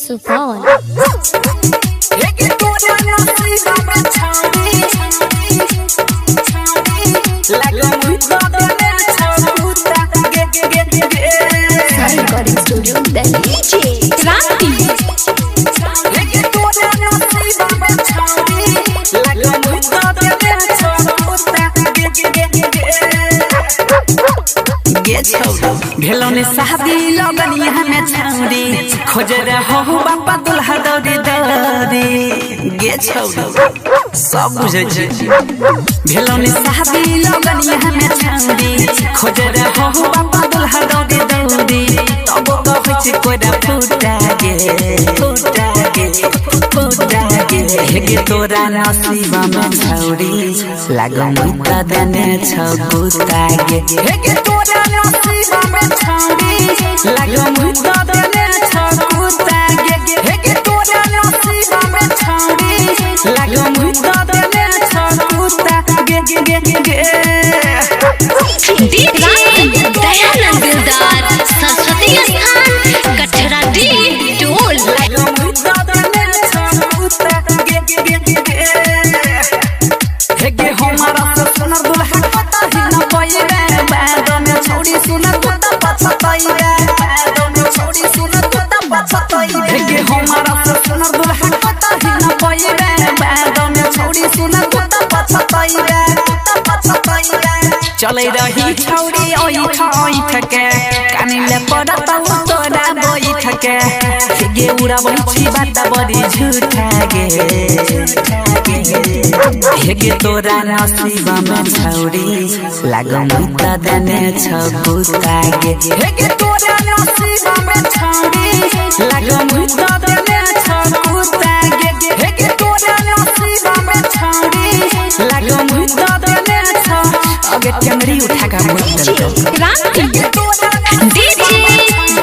सुपौल। भेलौने शादी लगन यहाँ में छौरी खोज रहो बापा दुल्हा दौड़ी दौड़ी गे छौरी सब बुझे छै। भेलौने शादी लगन यहाँ में छौरी खोज रहो बापा दुल्हा दौड़ी दौड़ी तब कहै छै कोइरा फुटा गे हेगे तोरा नसीबा में छौरी लागम त देने छ गुस्ता गे हेगे तोरा नसीबा में छौरी लागम त देने छ गुस्ता गे हेगे तोरा नसीबा में छौरी लागम त देने छ गुस्ता गे दयानंद दिलदार सरस्वती स्थान कठरा डी टोल। हेगे हमारा से सुनर दुल्हा पता ही न पइबे बाद में छोड़ी सुनर कुत्ता पछतइबे बाद में छोड़ी सुनर कुत्ता पछतइबे हेगे हमारा से सुनर दुल्हा पता ही न पइबे बाद में छोड़ी सुनर कुत्ता पछतइबे चलै रही छौरी ओइ ठके कानिले पड़त तोरा बोइ ठके हेगे उड़ाबै छी बात बड़ी झूठा गे हेगे तोरा नसीबा में छौरी लागम त देने छ गुस्ता गे हेगे तोरा नसीबा में छौरी लागम त देने छ गुस्ता गे हेगे तोरा नसीबा में छौरी लागम त देने छ अगे कैमरी उठा के डीजे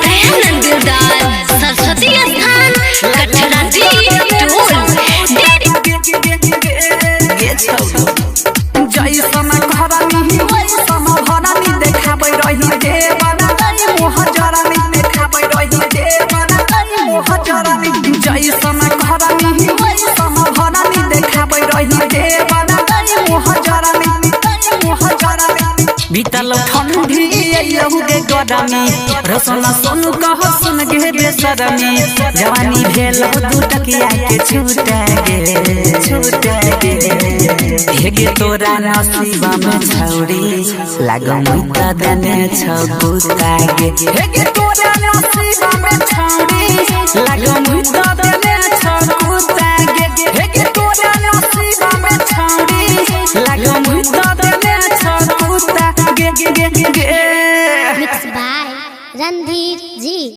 दयानंद दिलदार सरस्वती स्थान कठरा डी टोल। जैसन घरनी वैसन भरनी देखाबै रही देवना मोह जरनी देखाबै रही देवना मोह जरनी जैसन घरनी वैसन भरनी देखाबै रही देवना मोह जरनी बीतल ठंडी अयहु गे गरमी रसना सोनू कह सुन गे बेसरमी जवानी भेल दू टकिया के छूटा गे हेगे तोरा नसीबा में छौरी लागम त देने छ गुस्ता गे हेगे तोरा नसीबा में छौरी